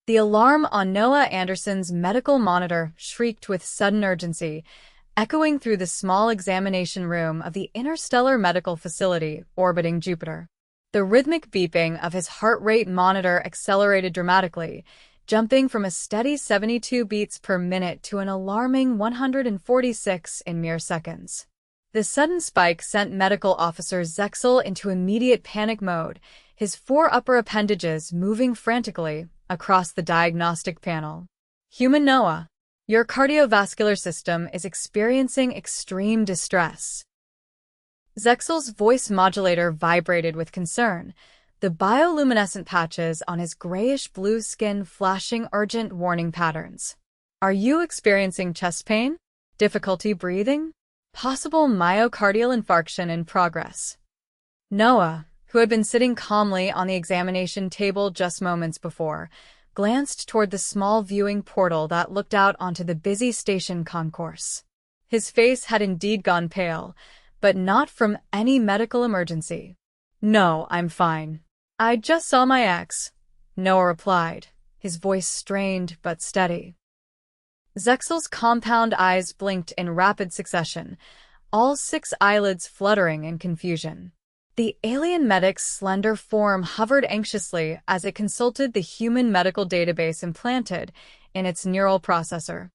The alarm on Noah Anderson's medical monitor shrieked with sudden urgency, echoing through the small examination room of the interstellar medical facility orbiting Jupiter. The rhythmic beeping of his heart rate monitor accelerated dramatically, jumping from a steady 72 beats per minute to an alarming 146 in mere seconds. The sudden spike sent Medical Officer Zexil into immediate panic mode, his four upper appendages moving frantically across the diagnostic panel. Human Noah, your cardiovascular system is experiencing extreme distress. Zexil's voice modulator vibrated with concern, the bioluminescent patches on his grayish-blue skin flashing urgent warning patterns. Are you experiencing chest pain? Difficulty breathing? Possible myocardial infarction in progress. Noah, who had been sitting calmly on the examination table just moments before, glanced toward the small viewing portal that looked out onto the busy station concourse. His face had indeed gone pale, but not from any medical emergency. "No, I'm fine. I just saw my ex," Noah replied, his voice strained but steady. Zexil's compound eyes blinked in rapid succession, all 6 eyelids fluttering in confusion. The alien medic's slender form hovered anxiously as it consulted the human medical database implanted in its neural processor.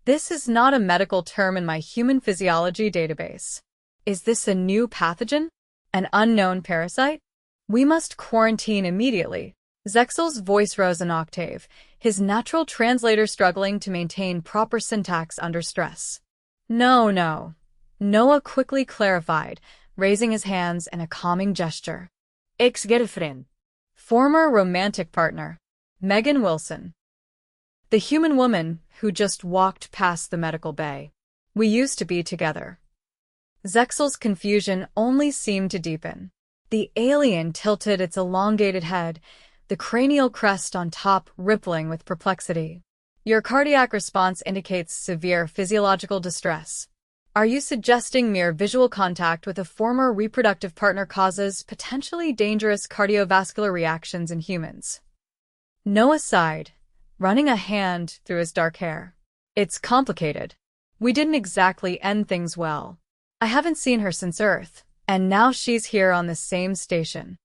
This is not a medical term in my human physiology database. Is this a new pathogen? An unknown parasite? We must quarantine immediately. Zexil's voice rose an octave, his natural translator struggling to maintain proper syntax under stress. No. Noah quickly clarified, raising his hands in a calming gesture. Ex-girlfriend. Former romantic partner. Megan Wilson. The human woman who just walked past the medical bay. We used to be together. Zexil's confusion only seemed to deepen. The alien tilted its elongated head, the cranial crest on top rippling with perplexity. Your cardiac response indicates severe physiological distress. Are you suggesting mere visual contact with a former reproductive partner causes potentially dangerous cardiovascular reactions in humans? Noah sighed, running a hand through his dark hair. It's complicated. We didn't exactly end things well. I haven't seen her since Earth, and now she's here on the same station.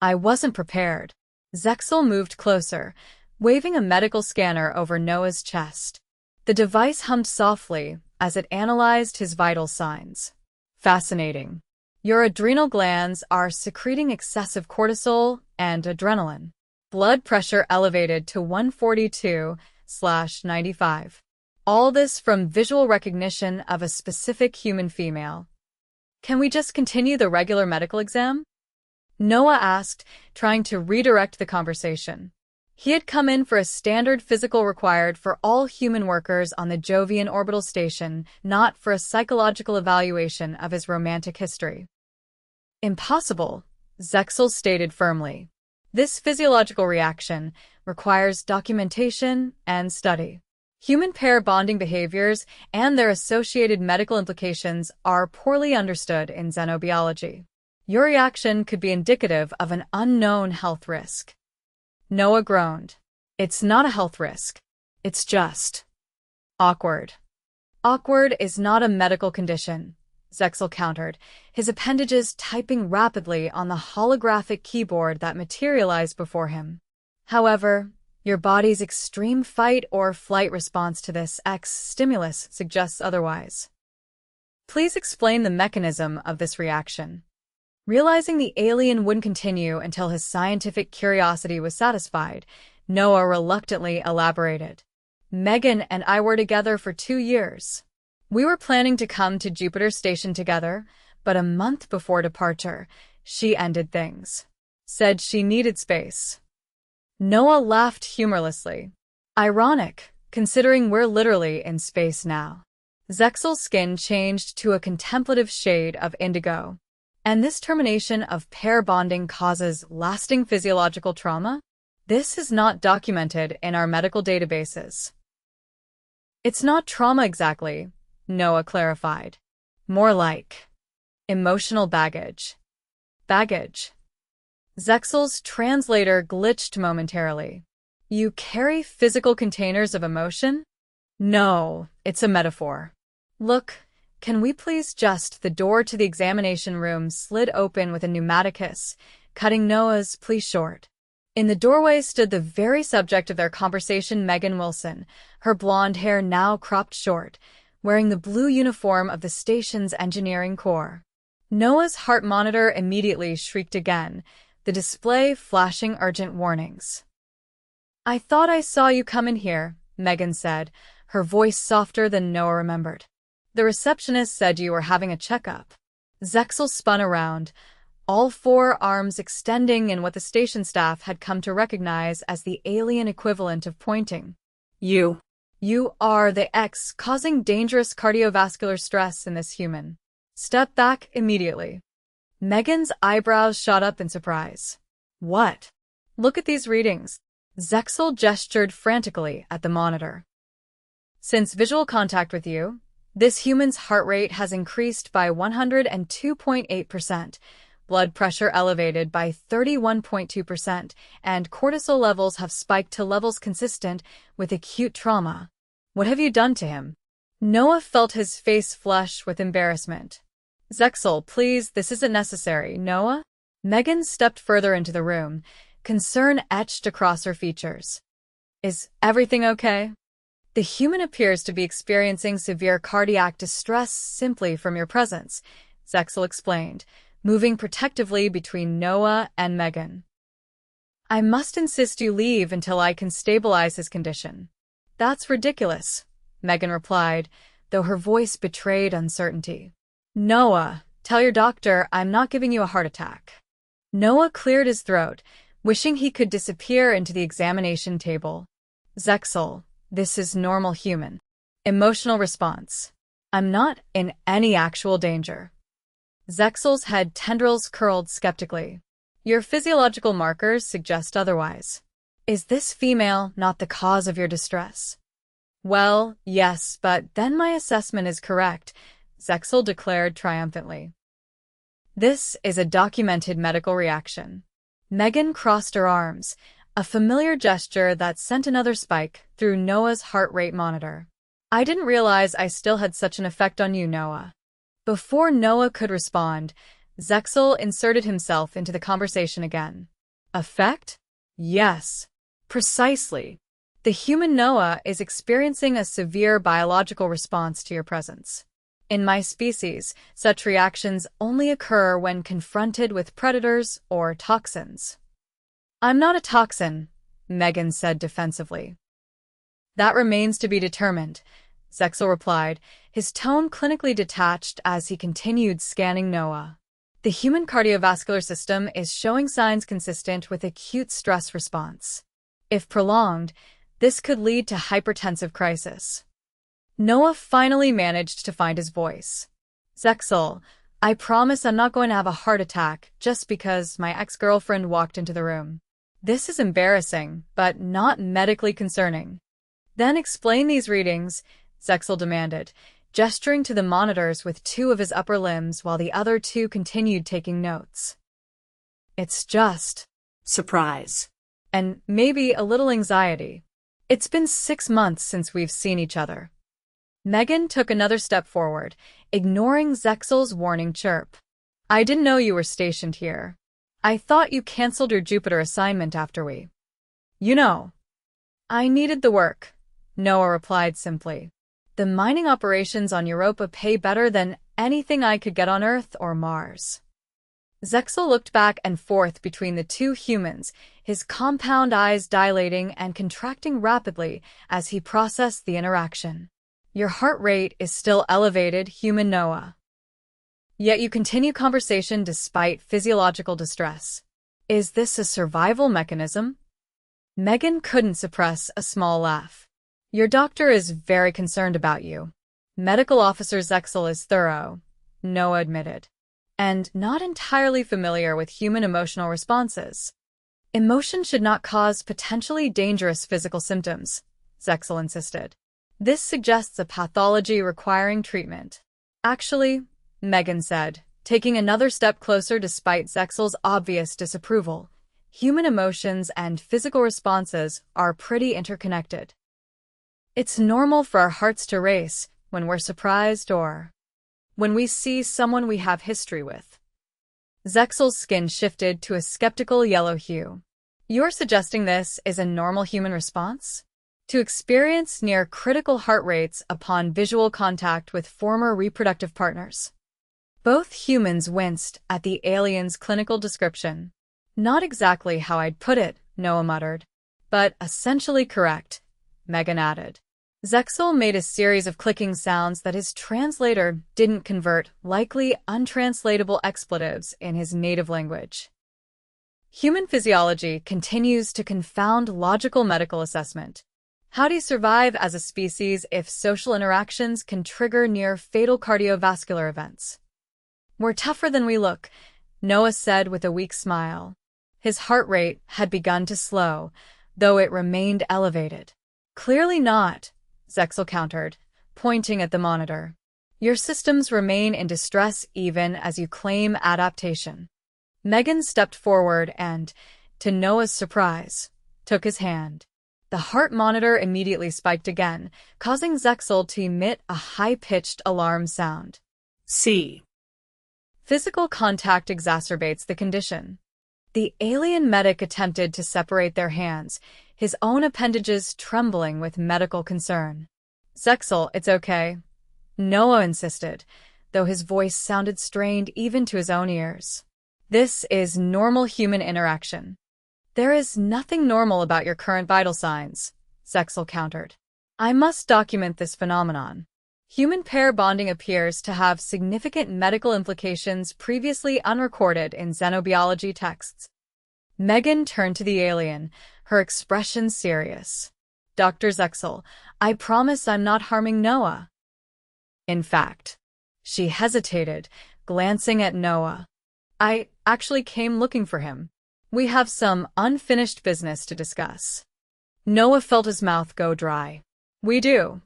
I wasn't prepared. Zexil moved closer, waving a medical scanner over Noah's chest. The device hummed softly as it analyzed his vital signs. Fascinating. Your adrenal glands are secreting excessive cortisol and adrenaline. Blood pressure elevated to 142/95. All this from visual recognition of a specific human female. Can we just continue the regular medical exam? Noah asked, trying to redirect the conversation. He had come in for a standard physical required for all human workers on the Jovian orbital station, not for a psychological evaluation of his romantic history. Impossible, Zexil stated firmly. This physiological reaction requires documentation and study. Human pair bonding behaviors and their associated medical implications are poorly understood in xenobiology. Your reaction could be indicative of an unknown health risk. Noah groaned. It's not a health risk. It's just awkward. Awkward is not a medical condition, Zexil countered, his appendages typing rapidly on the holographic keyboard that materialized before him. However, your body's extreme fight or flight response to this X stimulus suggests otherwise. Please explain the mechanism of this reaction. Realizing the alien wouldn't continue until his scientific curiosity was satisfied, Noah reluctantly elaborated. Megan and I were together for 2 years. We were planning to come to Jupiter Station together, but a month before departure, she ended things. Said she needed space. Noah laughed humorlessly. Ironic, considering we're literally in space now. Zexil's skin changed to a contemplative shade of indigo. And this termination of pair bonding causes lasting physiological trauma? This is not documented in our medical databases. It's not trauma exactly, Noah clarified. More like emotional baggage. Baggage. Zexil's translator glitched momentarily. You carry physical containers of emotion? No, it's a metaphor. Look, can we please just— The door to the examination room slid open with a pneumatic hiss, cutting Noah's plea short. In the doorway stood the very subject of their conversation, Megan Wilson, her blonde hair now cropped short, wearing the blue uniform of the station's engineering corps. Noah's heart monitor immediately shrieked again, the display flashing urgent warnings. I thought I saw you come in here, Megan said, her voice softer than Noah remembered. The receptionist said you were having a checkup. Zexil spun around, all four arms extending in what the station staff had come to recognize as the alien equivalent of pointing. You are the X causing dangerous cardiovascular stress in this human. Step back immediately. Megan's eyebrows shot up in surprise. What? Look at these readings. Zexil gestured frantically at the monitor. Since visual contact with you, this human's heart rate has increased by 102.8%, blood pressure elevated by 31.2%, and cortisol levels have spiked to levels consistent with acute trauma. What have you done to him? Noah felt his face flush with embarrassment. Zexil, please, this isn't necessary, Noah? Megan stepped further into the room, concern etched across her features. Is everything okay? The human appears to be experiencing severe cardiac distress simply from your presence, Zexil explained, moving protectively between Noah and Megan. I must insist you leave until I can stabilize his condition. That's ridiculous, Megan replied, though her voice betrayed uncertainty. Noah, tell your doctor I'm not giving you a heart attack. Noah cleared his throat, wishing he could disappear into the examination table. Zexil, this is normal human. Emotional response. I'm not in any actual danger. Zexil's head tendrils curled skeptically. Your physiological markers suggest otherwise. Is this female not the cause of your distress? Well, yes, but then my assessment is correct, Zexil declared triumphantly. This is a documented medical reaction. Megan crossed her arms, a familiar gesture that sent another spike through Noah's heart rate monitor. I didn't realize I still had such an effect on you, Noah. Before Noah could respond, Zexil inserted himself into the conversation again. Effect? Yes. Precisely. The human Noah is experiencing a severe biological response to your presence. In my species, such reactions only occur when confronted with predators or toxins. I'm not a toxin, Megan said defensively. That remains to be determined, Zexil replied, his tone clinically detached as he continued scanning Noah. The human cardiovascular system is showing signs consistent with acute stress response. If prolonged, this could lead to hypertensive crisis. Noah finally managed to find his voice. Zexil, I promise I'm not going to have a heart attack just because my ex-girlfriend walked into the room. This is embarrassing, but not medically concerning. Then explain these readings, Zexil demanded, gesturing to the monitors with two of his upper limbs while the other two continued taking notes. It's just surprise. And maybe a little anxiety. It's been 6 months since we've seen each other. Megan took another step forward, ignoring Zexil's warning chirp. I didn't know you were stationed here. I thought you canceled your Jupiter assignment after we. I needed the work, Noah replied simply. The mining operations on Europa pay better than anything I could get on Earth or Mars. Zexil looked back and forth between the two humans, his compound eyes dilating and contracting rapidly as he processed the interaction. Your heart rate is still elevated, human Noah. Yet you continue conversation despite physiological distress. Is this a survival mechanism? Megan couldn't suppress a small laugh. Your doctor is very concerned about you. Medical Officer Zexil is thorough, Noah admitted, and not entirely familiar with human emotional responses. Emotion should not cause potentially dangerous physical symptoms, Zexil insisted. This suggests a pathology requiring treatment. Actually, Megan said, taking another step closer despite Zexil's obvious disapproval. Human emotions and physical responses are pretty interconnected. It's normal for our hearts to race when we're surprised or when we see someone we have history with. Zexil's skin shifted to a skeptical yellow hue. You're suggesting this is a normal human response? To experience near-critical heart rates upon visual contact with former reproductive partners. Both humans winced at the alien's clinical description. Not exactly how I'd put it, Noah muttered. But essentially correct, Megan added. Zexil made a series of clicking sounds that his translator didn't convert, likely untranslatable expletives in his native language. Human physiology continues to confound logical medical assessment. How do you survive as a species if social interactions can trigger near-fatal cardiovascular events? We're tougher than we look, Noah said with a weak smile. His heart rate had begun to slow, though it remained elevated. Clearly not, Zexil countered, pointing at the monitor. Your systems remain in distress even as you claim adaptation. Megan stepped forward and, to Noah's surprise, took his hand. The heart monitor immediately spiked again, causing Zexil to emit a high-pitched alarm sound. C. Physical contact exacerbates the condition. The alien medic attempted to separate their hands, his own appendages trembling with medical concern. Zexil, it's okay, Noah insisted, though his voice sounded strained even to his own ears. This is normal human interaction. There is nothing normal about your current vital signs, Zexil countered. I must document this phenomenon. Human pair bonding appears to have significant medical implications previously unrecorded in xenobiology texts. Megan turned to the alien, her expression serious. Dr. Zexil, I promise I'm not harming Noah. In fact, she hesitated, glancing at Noah. I actually came looking for him. We have some unfinished business to discuss. Noah felt his mouth go dry. We do.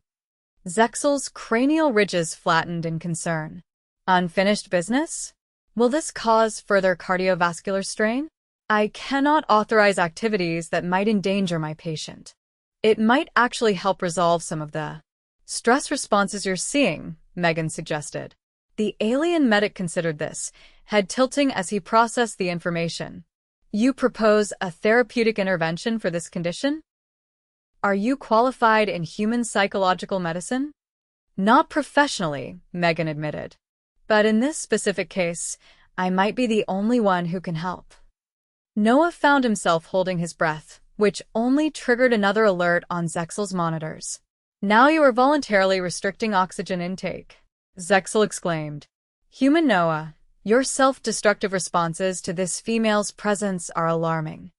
Zexil's cranial ridges flattened in concern. Unfinished business? Will this cause further cardiovascular strain? I cannot authorize activities that might endanger my patient. It might actually help resolve some of the stress responses you're seeing, Megan suggested. The alien medic considered this, head tilting as he processed the information. You propose a therapeutic intervention for this condition? Are you qualified in human psychological medicine? Not professionally, Megan admitted. But in this specific case, I might be the only one who can help. Noah found himself holding his breath, which only triggered another alert on Zexil's monitors. Now you are voluntarily restricting oxygen intake, Zexil exclaimed. Human Noah, your self-destructive responses to this female's presence are alarming.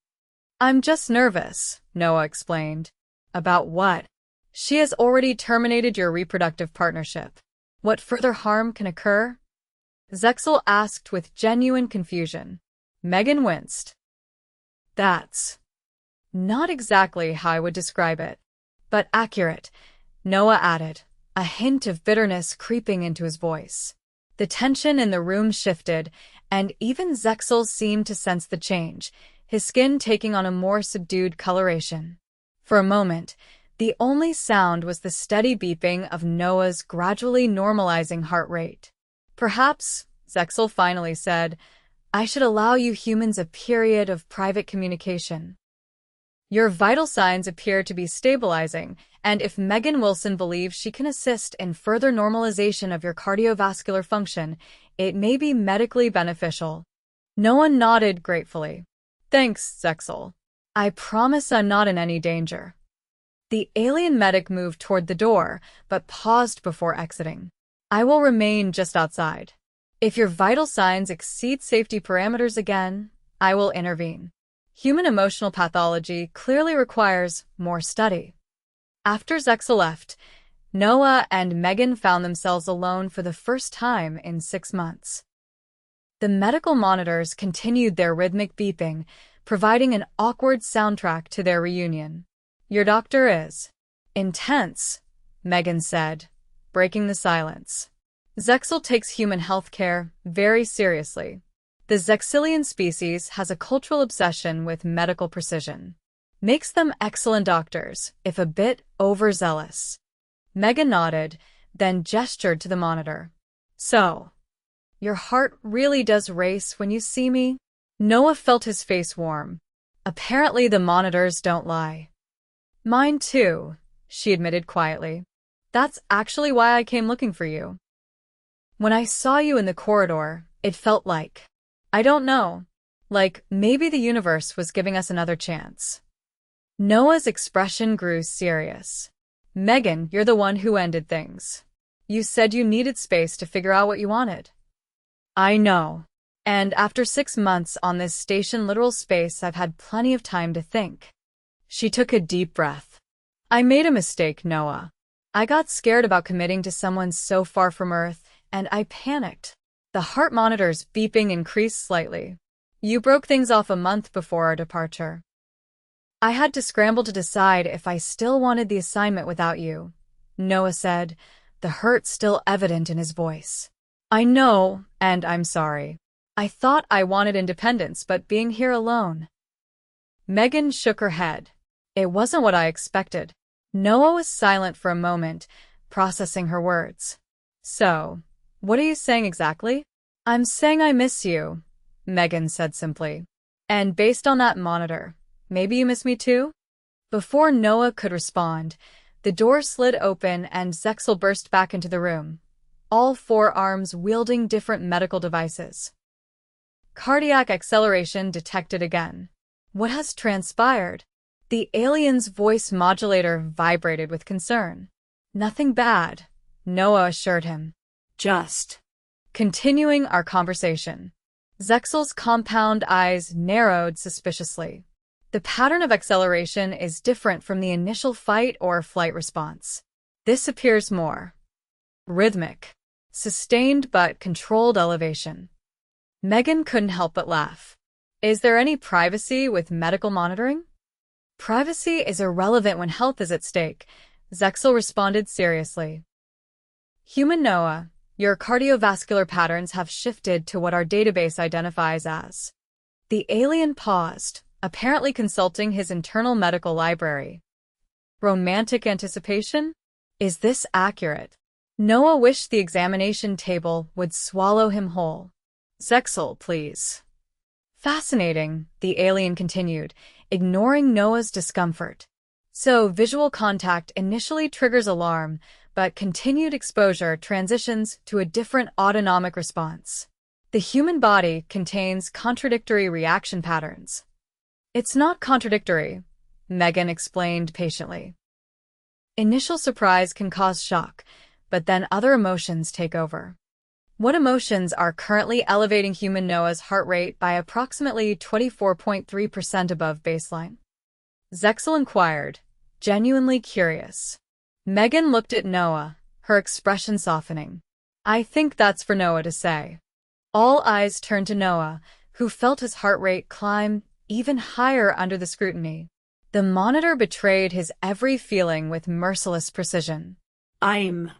I'm just nervous, Noah explained. About what? She has already terminated your reproductive partnership. What further harm can occur? Zexil asked with genuine confusion. Megan winced. That's not exactly how I would describe it, but accurate, Noah added, a hint of bitterness creeping into his voice. The tension in the room shifted, and even Zexil seemed to sense the change, his skin taking on a more subdued coloration. For a moment, the only sound was the steady beeping of Noah's gradually normalizing heart rate. Perhaps, Zexil finally said, I should allow you humans a period of private communication. Your vital signs appear to be stabilizing, and if Megan Wilson believes she can assist in further normalization of your cardiovascular function, it may be medically beneficial. Noah nodded gratefully. Thanks, Zexil. I promise I'm not in any danger. The alien medic moved toward the door, but paused before exiting. I will remain just outside. If your vital signs exceed safety parameters again, I will intervene. Human emotional pathology clearly requires more study. After Zexil left, Noah and Megan found themselves alone for the first time in 6 months. The medical monitors continued their rhythmic beeping, providing an awkward soundtrack to their reunion. Your doctor is intense, Megan said, breaking the silence. Zexil takes human healthcare very seriously. The Zexilian species has a cultural obsession with medical precision. Makes them excellent doctors, if a bit overzealous. Megan nodded, then gestured to the monitor. So, your heart really does race when you see me? Noah felt his face warm. Apparently the monitors don't lie. Mine too, she admitted quietly. That's actually why I came looking for you. When I saw you in the corridor, it felt like, I don't know, like maybe the universe was giving us another chance. Noah's expression grew serious. Megan, you're the one who ended things. You said you needed space to figure out what you wanted. I know. And after 6 months on this station literal space, I've had plenty of time to think. She took a deep breath. I made a mistake, Noah. I got scared about committing to someone so far from Earth, and I panicked. The heart monitor's beeping increased slightly. You broke things off a month before our departure. I had to scramble to decide if I still wanted the assignment without you, Noah said, the hurt still evident in his voice. I know, and I'm sorry. I thought I wanted independence, but being here alone. Megan shook her head. It wasn't what I expected. Noah was silent for a moment, processing her words. So, what are you saying exactly? I'm saying I miss you, Megan said simply. And based on that monitor, maybe you miss me too? Before Noah could respond, the door slid open and Zexil burst back into the room, all 4 arms wielding different medical devices. Cardiac acceleration detected again. What has transpired? The alien's voice modulator vibrated with concern. Nothing bad, Noah assured him. Just continuing our conversation. Zexil's compound eyes narrowed suspiciously. The pattern of acceleration is different from the initial fight or flight response. This appears more rhythmic, sustained but controlled elevation. Megan couldn't help but laugh. Is there any privacy with medical monitoring? Privacy is irrelevant when health is at stake, Zexil responded seriously. Human Noah, your cardiovascular patterns have shifted to what our database identifies as. The alien paused, apparently consulting his internal medical library. Romantic anticipation? Is this accurate? Noah wished the examination table would swallow him whole. Zexil, please. Fascinating, the alien continued, ignoring Noah's discomfort. So, visual contact initially triggers alarm, but continued exposure transitions to a different autonomic response. The human body contains contradictory reaction patterns. It's not contradictory, Megan explained patiently. Initial surprise can cause shock, but then other emotions take over. What emotions are currently elevating human Noah's heart rate by approximately 24.3% above baseline? Zexil inquired, genuinely curious. Megan looked at Noah, her expression softening. I think that's for Noah to say. All eyes turned to Noah, who felt his heart rate climb even higher under the scrutiny. The monitor betrayed his every feeling with merciless precision. I'm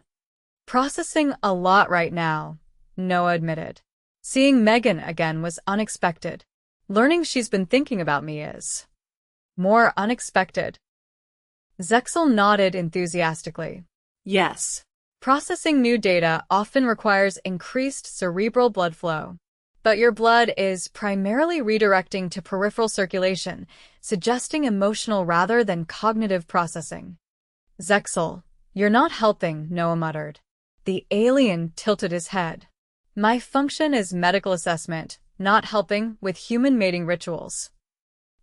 processing a lot right now, Noah admitted. Seeing Megan again was unexpected. Learning she's been thinking about me is more unexpected. Zexil nodded enthusiastically. Yes. Processing new data often requires increased cerebral blood flow. But your blood is primarily redirecting to peripheral circulation, suggesting emotional rather than cognitive processing. Zexil, you're not helping, Noah muttered. The alien tilted his head. My function is medical assessment, not helping with human mating rituals.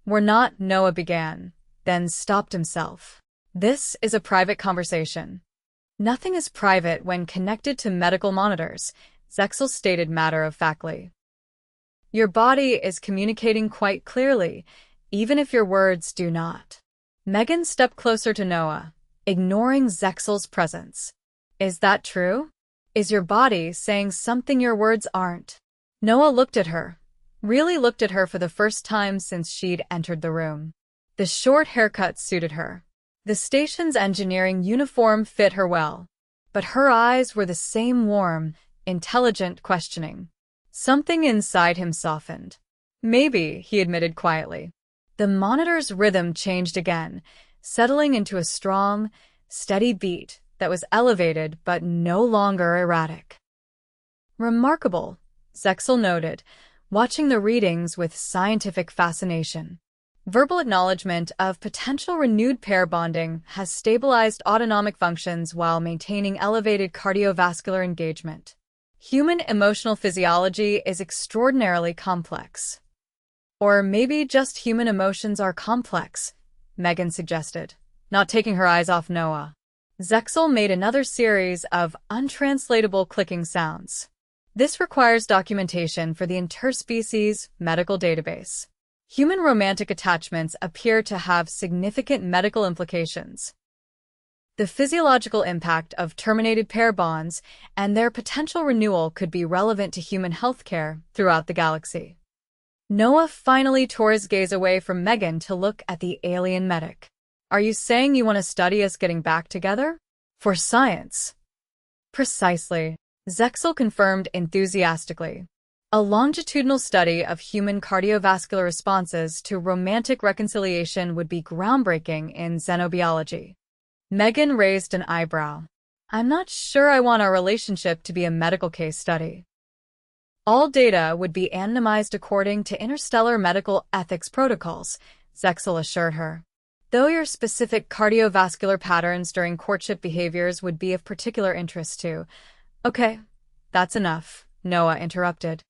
We're not, Noah began, then stopped himself. This is a private conversation. Nothing is private when connected to medical monitors, Zexil stated matter-of-factly. Your body is communicating quite clearly, even if your words do not. Megan stepped closer to Noah, ignoring Zexil's presence. Is that true? Is your body saying something your words aren't? Noah looked at her, really looked at her for the first time since she'd entered the room. The short haircut suited her. The station's engineering uniform fit her well. but her eyes were the same warm, intelligent questioning. Something inside him softened. Maybe, he admitted quietly. The monitor's rhythm changed again, settling into a strong, steady beat that was elevated but no longer erratic. Remarkable, Zexil noted, watching the readings with scientific fascination. Verbal acknowledgement of potential renewed pair bonding has stabilized autonomic functions while maintaining elevated cardiovascular engagement. Human emotional physiology is extraordinarily complex. Or maybe just human emotions are complex, Megan suggested, not taking her eyes off Noah. Zexil made another series of untranslatable clicking sounds. This requires documentation for the interspecies medical database. Human romantic attachments appear to have significant medical implications. The physiological impact of terminated pair bonds and their potential renewal could be relevant to human healthcare throughout the galaxy. Noah finally tore his gaze away from Megan to look at the alien medic. Are you saying you want to study us getting back together? For science? Precisely, Zexil confirmed enthusiastically. A longitudinal study of human cardiovascular responses to romantic reconciliation would be groundbreaking in xenobiology. Megan raised an eyebrow. I'm not sure I want our relationship to be a medical case study. All data would be anonymized according to interstellar medical ethics protocols, Zexil assured her. Though your specific cardiovascular patterns during courtship behaviors would be of particular interest too. Okay, that's enough, Noah interrupted.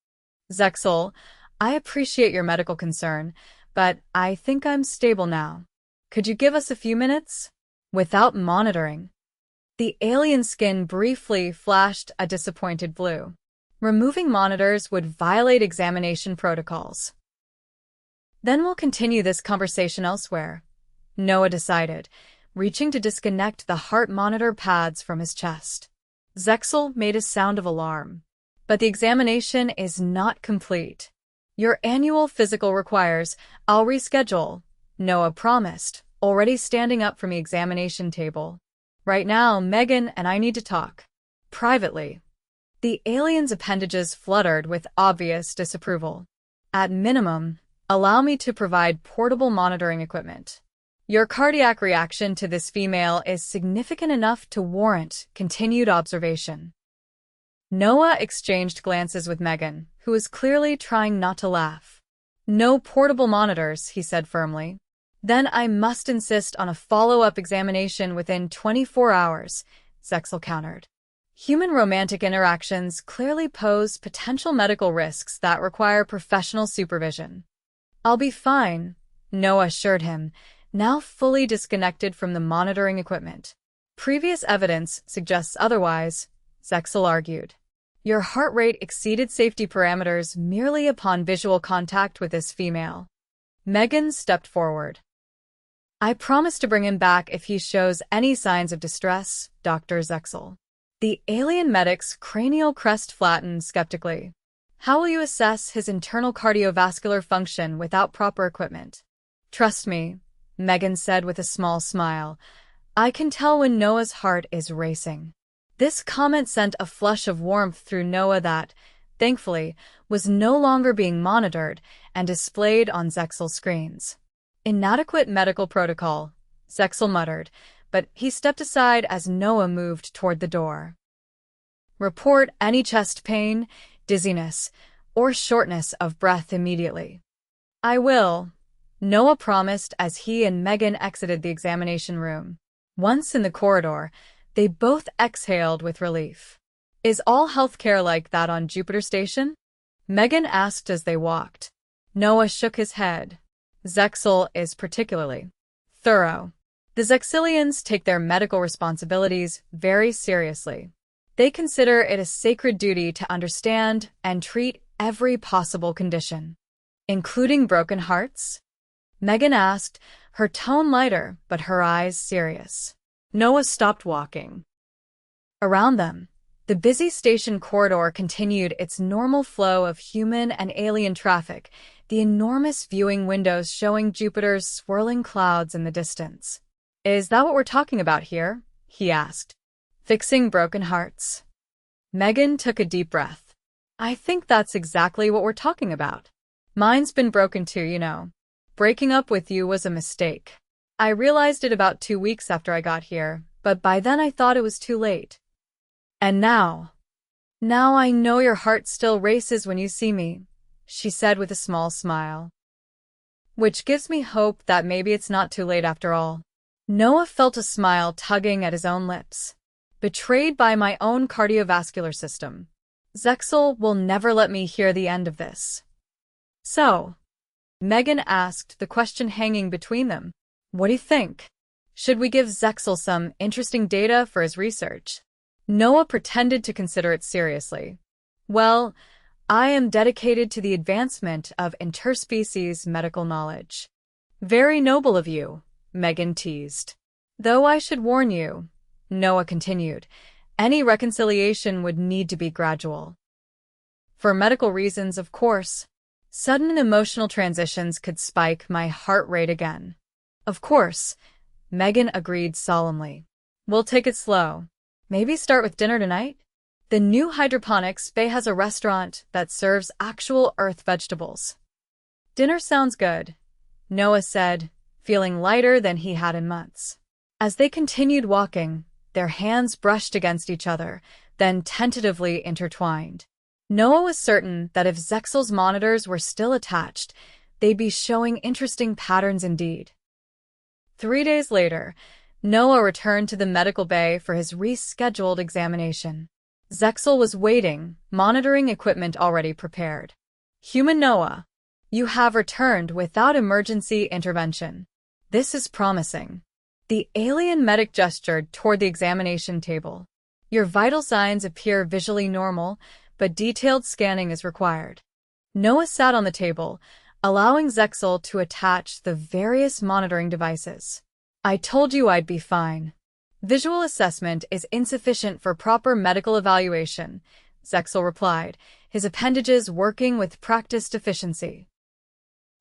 Zexil, I appreciate your medical concern, but I think I'm stable now. Could you give us a few minutes? Without monitoring. The alien skin briefly flashed a disappointed blue. Removing monitors would violate examination protocols. Then we'll continue this conversation elsewhere, Noah decided, reaching to disconnect the heart monitor pads from his chest. Zexil made a sound of alarm. But the examination is not complete. Your annual physical requires, I'll reschedule, Noah promised, already standing up from the examination table. Right now, Megan and I need to talk. Privately. The alien's appendages fluttered with obvious disapproval. At minimum, allow me to provide portable monitoring equipment. Your cardiac reaction to this female is significant enough to warrant continued observation. Noah exchanged glances with Megan, who was clearly trying not to laugh. No portable monitors, he said firmly. Then I must insist on a follow-up examination within 24 hours, Zexil countered. Human romantic interactions clearly pose potential medical risks that require professional supervision. I'll be fine, Noah assured him, now fully disconnected from the monitoring equipment. Previous evidence suggests otherwise, Zexil argued. Your heart rate exceeded safety parameters merely upon visual contact with this female. Megan stepped forward. I promise to bring him back if he shows any signs of distress, Dr. Zexil. The alien medic's cranial crest flattened skeptically. How will you assess his internal cardiovascular function without proper equipment? Trust me, Megan said with a small smile. I can tell when Noah's heart is racing. This comment sent a flush of warmth through Noah that, thankfully, was no longer being monitored and displayed on Zexil's screens. Inadequate medical protocol, Zexil muttered, but he stepped aside as Noah moved toward the door. Report any chest pain, dizziness, or shortness of breath immediately. I will, Noah promised as he and Megan exited the examination room. Once in the corridor, they both exhaled with relief. Is all healthcare like that on Jupiter Station? Megan asked as they walked. Noah shook his head. Zexil is particularly thorough. The Zexilians take their medical responsibilities very seriously. They consider it a sacred duty to understand and treat every possible condition. Including broken hearts? Megan asked, her tone lighter but her eyes serious. Noah stopped walking. Around them, the busy station corridor continued its normal flow of human and alien traffic, the enormous viewing windows showing Jupiter's swirling clouds in the distance. Is that what we're talking about here? He asked. Fixing broken hearts. Megan took a deep breath. I think that's exactly what we're talking about. Mine's been broken too, you know. Breaking up with you was a mistake. I realized it about 2 weeks after I got here, but by then I thought it was too late. And now I know your heart still races when you see me, she said with a small smile. Which gives me hope that maybe it's not too late after all. Noah felt a smile tugging at his own lips. Betrayed by my own cardiovascular system. Zexil will never let me hear the end of this. So, Megan asked, the question hanging between them. What do you think? Should we give Zexil some interesting data for his research? Noah pretended to consider it seriously. Well, I am dedicated to the advancement of interspecies medical knowledge. Very noble of you, Megan teased. Though I should warn you, Noah continued, any reconciliation would need to be gradual. For medical reasons, of course. Sudden emotional transitions could spike my heart rate again. Of course, Megan agreed solemnly. We'll take it slow. Maybe start with dinner tonight? The new hydroponics bay has a restaurant that serves actual earth vegetables. Dinner sounds good, Noah said, feeling lighter than he had in months. As they continued walking, their hands brushed against each other, then tentatively intertwined. Noah was certain that if Zexil's monitors were still attached, they'd be showing interesting patterns indeed. 3 days later, Noah returned to the medical bay for his rescheduled examination. Zexil was waiting, monitoring equipment already prepared. Human Noah, you have returned without emergency intervention. This is promising. The alien medic gestured toward the examination table. Your vital signs appear visually normal, but detailed scanning is required. Noah sat on the table, allowing Zexil to attach the various monitoring devices. I told you I'd be fine. Visual assessment is insufficient for proper medical evaluation, Zexil replied, his appendages working with practiced efficiency.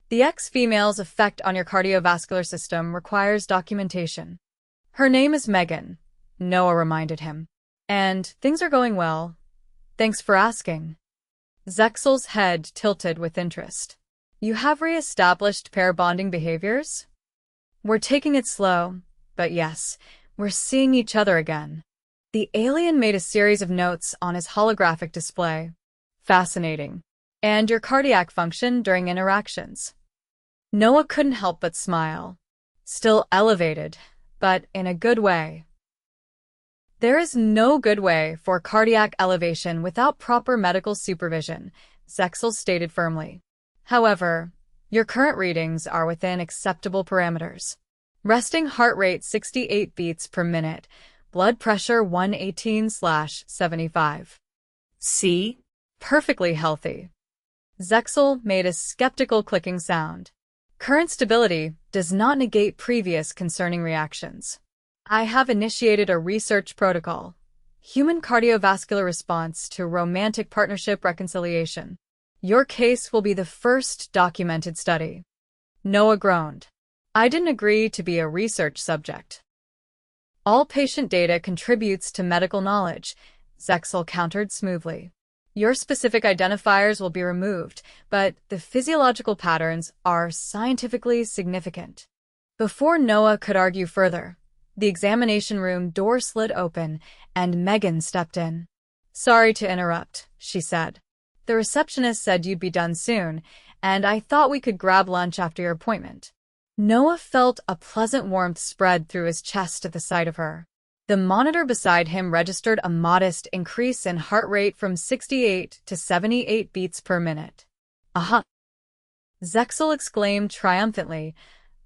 The X-female's effect on your cardiovascular system requires documentation. Her name is Megan, Noah reminded him. And things are going well. Thanks for asking. Zexil's head tilted with interest. You have re-established pair bonding behaviors? We're taking it slow, but yes, we're seeing each other again. The alien made a series of notes on his holographic display. Fascinating. And your cardiac function during interactions. Noah couldn't help but smile. Still elevated, but in a good way. There is no good way for cardiac elevation without proper medical supervision, Zexil stated firmly. However, your current readings are within acceptable parameters. Resting heart rate 68 beats per minute, blood pressure 118/75. See? Perfectly healthy. Zexil made a skeptical clicking sound. Current stability does not negate previous concerning reactions. I have initiated a research protocol. Human cardiovascular response to romantic partnership reconciliation. Your case will be the first documented study. Noah groaned. I didn't agree to be a research subject. All patient data contributes to medical knowledge, Zexil countered smoothly. Your specific identifiers will be removed, but the physiological patterns are scientifically significant. Before Noah could argue further, the examination room door slid open and Megan stepped in. Sorry to interrupt, she said. The receptionist said you'd be done soon, and I thought we could grab lunch after your appointment. Noah felt a pleasant warmth spread through his chest at the sight of her. The monitor beside him registered a modest increase in heart rate from 68 to 78 beats per minute. Aha! Zexil exclaimed triumphantly,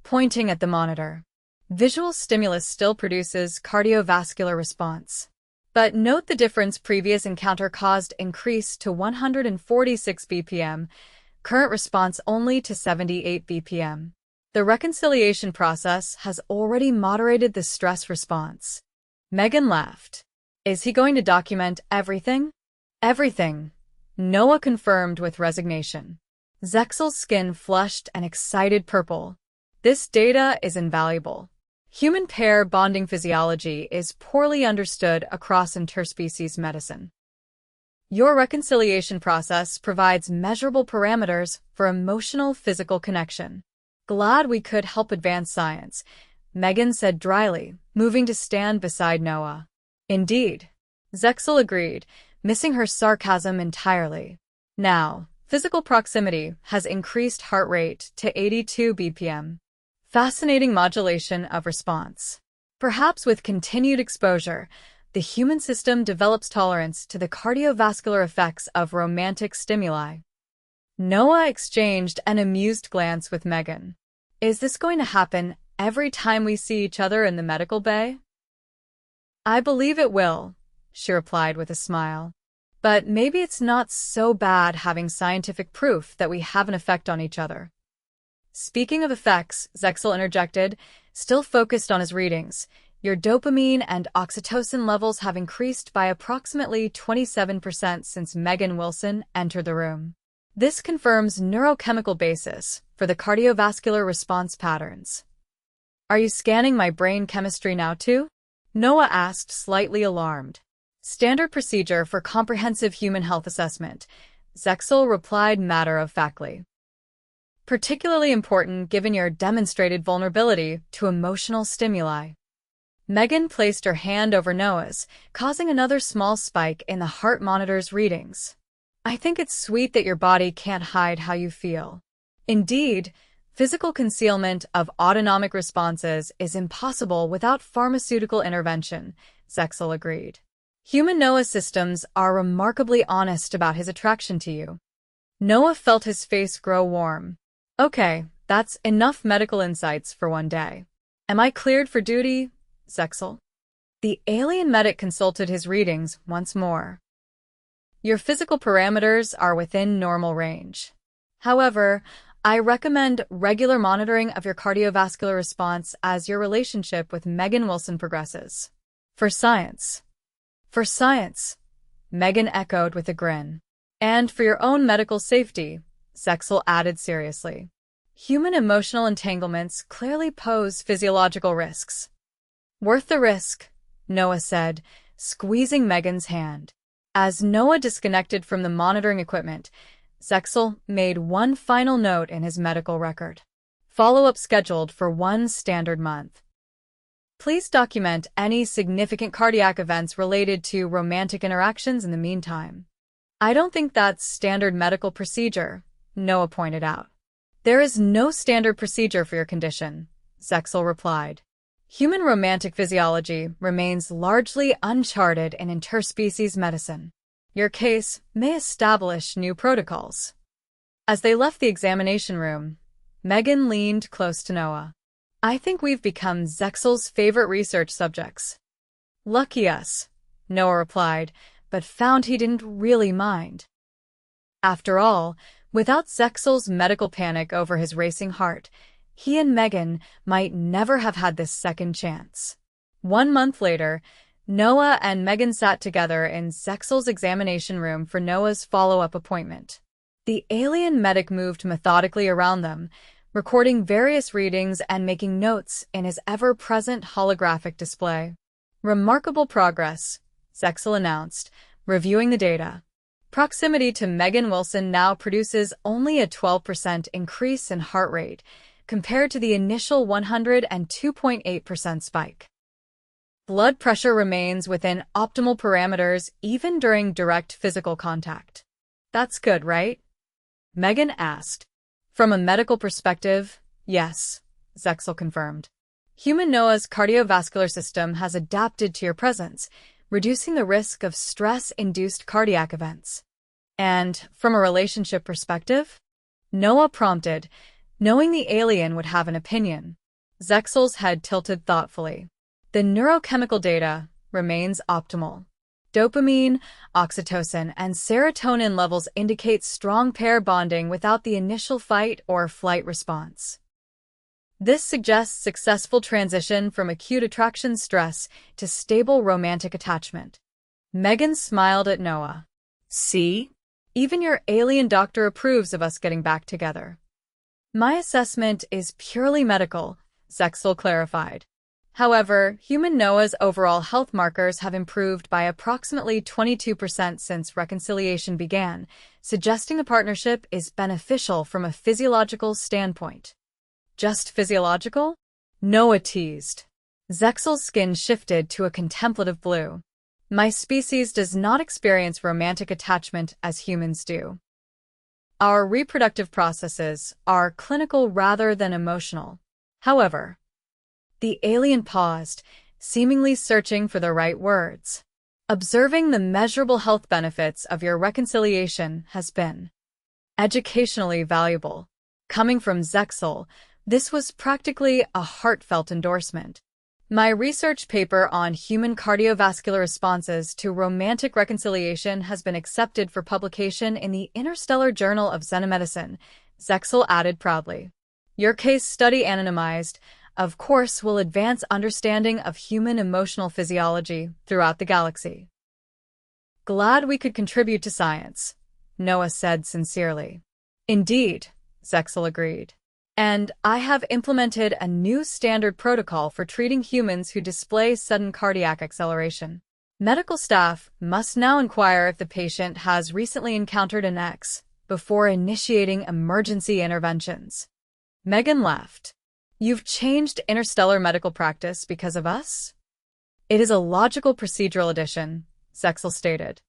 pointing at the monitor. Visual stimulus still produces cardiovascular response. But note the difference: previous encounter caused increase to 146 bpm, current response only to 78 bpm. The reconciliation process has already moderated the stress response. Megan laughed. Is he going to document everything? Everything, Noah confirmed with resignation. Zexil's skin flushed an excited purple. This data is invaluable. Human pair bonding physiology is poorly understood across interspecies medicine. Your reconciliation process provides measurable parameters for emotional physical connection. Glad we could help advance science, Megan said dryly, moving to stand beside Noah. Indeed, Zexil agreed, missing her sarcasm entirely. Now, physical proximity has increased heart rate to 82 bpm. Fascinating modulation of response. Perhaps with continued exposure, the human system develops tolerance to the cardiovascular effects of romantic stimuli. Noah exchanged an amused glance with Megan. Is this going to happen every time we see each other in the medical bay? I believe it will, she replied with a smile. But maybe it's not so bad having scientific proof that we have an effect on each other. Speaking of effects, Zexil interjected, still focused on his readings, your dopamine and oxytocin levels have increased by approximately 27% since Megan Wilson entered the room. This confirms neurochemical basis for the cardiovascular response patterns. Are you scanning my brain chemistry now too? Noah asked, slightly alarmed. Standard procedure for comprehensive human health assessment, Zexil replied matter-of-factly. Particularly important given your demonstrated vulnerability to emotional stimuli. Megan placed her hand over Noah's, causing another small spike in the heart monitor's readings. I think it's sweet that your body can't hide how you feel. Indeed, physical concealment of autonomic responses is impossible without pharmaceutical intervention, Zexil agreed. Human Noah systems are remarkably honest about his attraction to you. Noah felt his face grow warm. Okay, that's enough medical insights for one day. Am I cleared for duty, Zexil? The alien medic consulted his readings once more. Your physical parameters are within normal range. However, I recommend regular monitoring of your cardiovascular response as your relationship with Megan Wilson progresses. For science. For science, Megan echoed with a grin. And for your own medical safety, Zexil added seriously. Human emotional entanglements clearly pose physiological risks. Worth the risk, Noah said, squeezing Megan's hand. As Noah disconnected from the monitoring equipment, Zexil made one final note in his medical record. Follow-up scheduled for one standard month. Please document any significant cardiac events related to romantic interactions in the meantime. I don't think that's standard medical procedure, Noah pointed out. There is no standard procedure for your condition, Zexil replied. Human romantic physiology remains largely uncharted in interspecies medicine. Your case may establish new protocols. As they left the examination room, Megan leaned close to Noah. I think we've become Zexil's favorite research subjects. Lucky us, Noah replied, but found he didn't really mind. After all, without Zexil's medical panic over his racing heart, he and Megan might never have had this second chance. 1 month later, Noah and Megan sat together in Zexil's examination room for Noah's follow-up appointment. The alien medic moved methodically around them, recording various readings and making notes in his ever-present holographic display. Remarkable progress, Zexil announced, reviewing the data. Proximity to Megan Wilson now produces only a 12% increase in heart rate, compared to the initial 102.8% spike. Blood pressure remains within optimal parameters even during direct physical contact. That's good, right? Megan asked. From a medical perspective, yes, Zexil confirmed. Human Noah's cardiovascular system has adapted to your presence, reducing the risk of stress-induced cardiac events. And from a relationship perspective? Noah prompted, knowing the alien would have an opinion. Zexil's head tilted thoughtfully. The neurochemical data remains optimal. Dopamine, oxytocin, and serotonin levels indicate strong pair bonding without the initial fight or flight response. This suggests successful transition from acute attraction stress to stable romantic attachment. Megan smiled at Noah. See? Even your alien doctor approves of us getting back together. My assessment is purely medical, Zexil clarified. However, human Noah's overall health markers have improved by approximately 22% since reconciliation began, suggesting the partnership is beneficial from a physiological standpoint. Just physiological? Noah teased. Zexil's skin shifted to a contemplative blue. My species does not experience romantic attachment as humans do. Our reproductive processes are clinical rather than emotional. However, the alien paused, seemingly searching for the right words. Observing the measurable health benefits of your reconciliation has been educationally valuable. Coming from Zexil, this was practically a heartfelt endorsement. My research paper on human cardiovascular responses to romantic reconciliation has been accepted for publication in the Interstellar Journal of Xenomedicine, Zexil added proudly. Your case study anonymized, of course, will advance understanding of human emotional physiology throughout the galaxy. Glad we could contribute to science, Noah said sincerely. Indeed, Zexil agreed. And I have implemented a new standard protocol for treating humans who display sudden cardiac acceleration. Medical staff must now inquire if the patient has recently encountered an X before initiating emergency interventions. Megan laughed. You've changed interstellar medical practice because of us? It is a logical procedural addition, Zexil stated.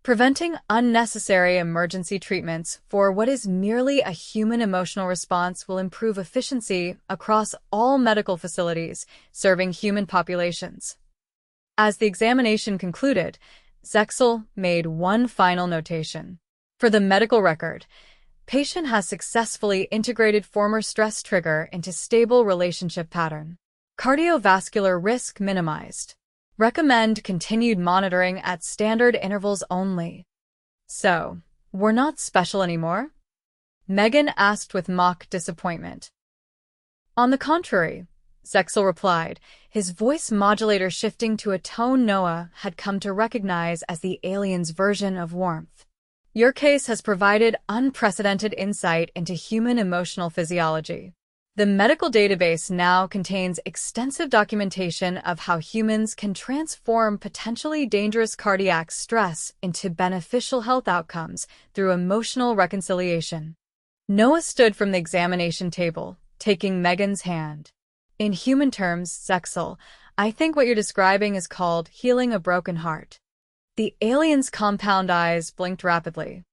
Preventing unnecessary emergency treatments for what is merely a human emotional response will improve efficiency across all medical facilities serving human populations. As the examination concluded, Zexil made one final notation. For the medical record, patient has successfully integrated former stress trigger into stable relationship pattern. Cardiovascular risk minimized. Recommend continued monitoring at standard intervals only. So, we're not special anymore? Megan asked with mock disappointment. On the contrary, Zexil replied, his voice modulator shifting to a tone Noah had come to recognize as the alien's version of warmth. Your case has provided unprecedented insight into human emotional physiology. The medical database now contains extensive documentation of how humans can transform potentially dangerous cardiac stress into beneficial health outcomes through emotional reconciliation. Noah stood from the examination table, taking Megan's hand. In human terms, Zexil, I think what you're describing is called healing a broken heart. The alien's compound eyes blinked rapidly.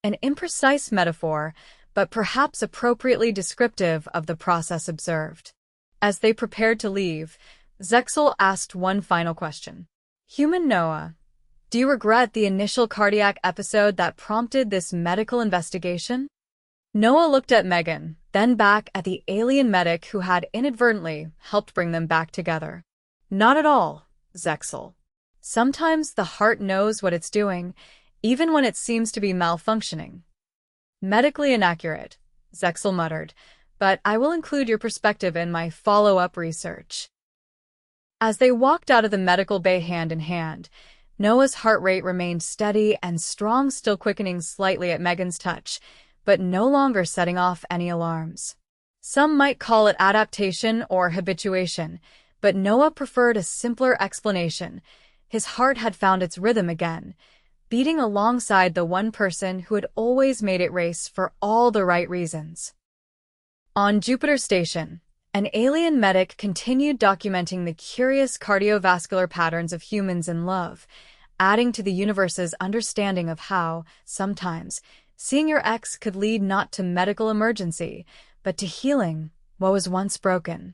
An imprecise metaphor, but perhaps appropriately descriptive of the process observed. As they prepared to leave, Zexil asked one final question. Human Noah, do you regret the initial cardiac episode that prompted this medical investigation? Noah looked at Megan, then back at the alien medic who had inadvertently helped bring them back together. Not at all, Zexil. Sometimes the heart knows what it's doing, even when it seems to be malfunctioning. Medically inaccurate, Zexil muttered, but I will include your perspective in my follow-up research. As they walked out of the medical bay hand in hand, Noah's heart rate remained steady and strong, still quickening slightly at Megan's touch, but no longer setting off any alarms. Some might call it adaptation or habituation, but Noah preferred a simpler explanation. His heart had found its rhythm again, beating alongside the one person who had always made it race for all the right reasons. On Jupiter Station, an alien medic continued documenting the curious cardiovascular patterns of humans in love, adding to the universe's understanding of how, sometimes, seeing your ex could lead not to medical emergency, but to healing what was once broken.